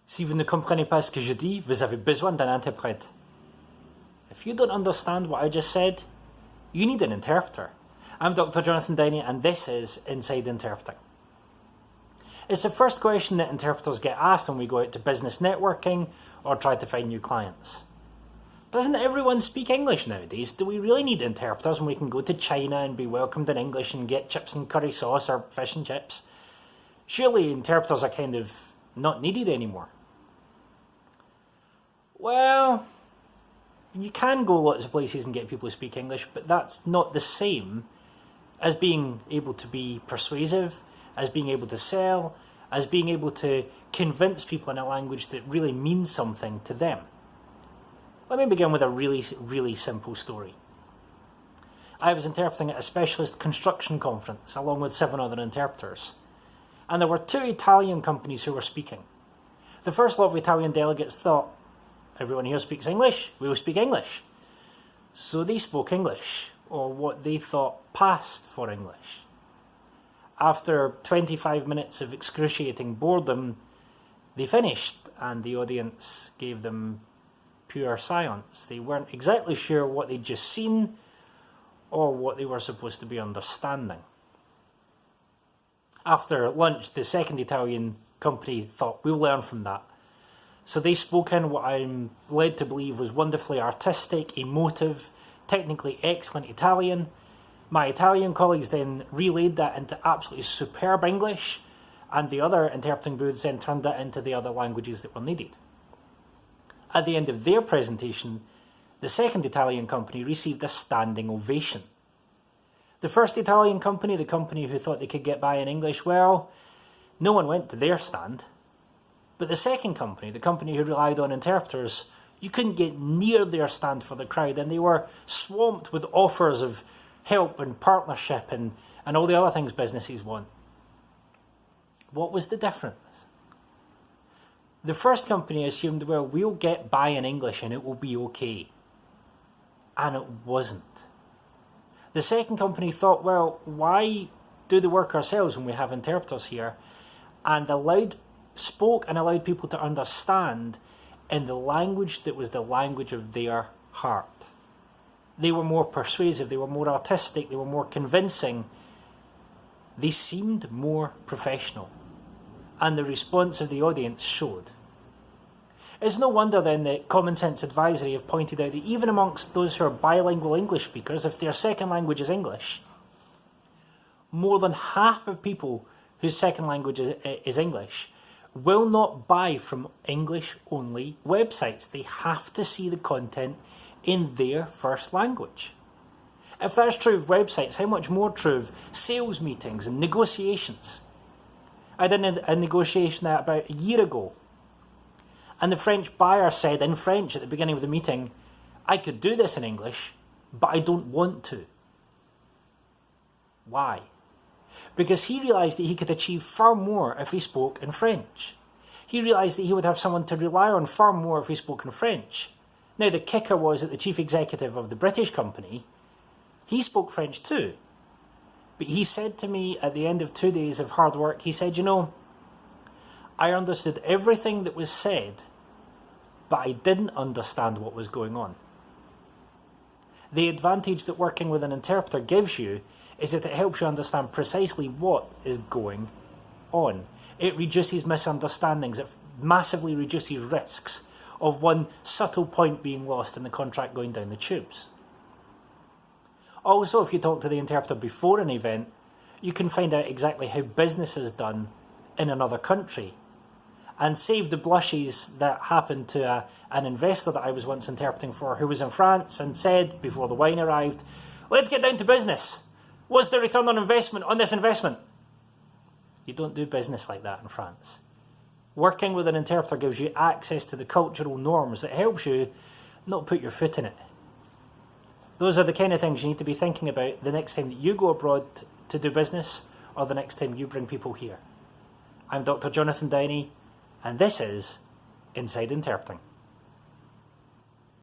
Si vous ne comprenez pas ce que je dis, vous avez besoin d'un interprète. If you don't understand what I just said, you need an interpreter. I'm Dr. Jonathan Downey, and this is Inside Interpreting. It's the first question that interpreters get asked when we go out to business networking or try to find new clients. Doesn't everyone speak English nowadays? Do we really need interpreters when we can go to China and be welcomed in English and get chips and curry sauce or fish and chips? Surely interpreters are kind of not needed anymore. Well, you can go lots of places and get people to speak English, but that's not the same as being able to be persuasive, as being able to sell, as being able to convince people in a language that really means something to them. Let me begin with a really simple story. I was interpreting at a specialist construction conference along with 7 other interpreters, and there were 2 Italian companies who were speaking. The first lot of Italian delegates thought, everyone here speaks English, we will speak English. So they spoke English, or what they thought passed for English. After 25 minutes of excruciating boredom, they finished, and the audience gave them pure silence. They weren't exactly sure what they'd just seen, or what they were supposed to be understanding. After lunch, the second Italian company thought, we'll learn from that. So they spoke in what I'm led to believe was wonderfully artistic, emotive, technically excellent Italian. My Italian colleagues then relayed that into absolutely superb English, and the other interpreting booths then turned that into the other languages that were needed. At the end of their presentation, the second Italian company received a standing ovation. The first Italian company, the company who thought they could get by in English, well, no one went to their stand. But the second company, the company who relied on interpreters, you couldn't get near their stand for the crowd, and they were swamped with offers of help and partnership and all the other things businesses want. What was the difference? The first company assumed, well, we'll get by in English and it will be okay. And it wasn't. The second company thought, well, why do the work ourselves when we have interpreters here? And spoke and allowed people to understand in the language that was the language of their heart. They were more persuasive, they were more artistic, they were more convincing. They seemed more professional. And the response of the audience showed. It's no wonder then that Common Sense Advisory have pointed out that even amongst those who are bilingual English speakers, if their second language is English, more than half of people whose second language is English will not buy from English-only websites. They have to see the content in their first language. If that's true of websites, how much more true of sales meetings and negotiations? I did a negotiation about a year ago, and the French buyer said in French at the beginning of the meeting, I could do this in English, but I don't want to. Why? Because he realised that he could achieve far more if he spoke in French. He realised that he would have someone to rely on far more if he spoke in French. Now, the kicker was that the chief executive of the British company, he spoke French too. But he said to me at the end of 2 days of hard work, he said, I understood everything that was said, but I didn't understand what was going on. The advantage that working with an interpreter gives you is that it helps you understand precisely what is going on. It reduces misunderstandings. It massively reduces risks of one subtle point being lost in the contract going down the tubes. Also, if you talk to the interpreter before an event, you can find out exactly how business is done in another country and save the blushes that happened to an investor that I was once interpreting for who was in France and said before the wine arrived, let's get down to business. What's the return on investment on this investment? You don't do business like that in France. Working with an interpreter gives you access to the cultural norms that helps you not put your foot in it. Those are the kind of things you need to be thinking about the next time that you go abroad to do business or the next time you bring people here. I'm Dr. Jonathan Downey, and this is Inside Interpreting.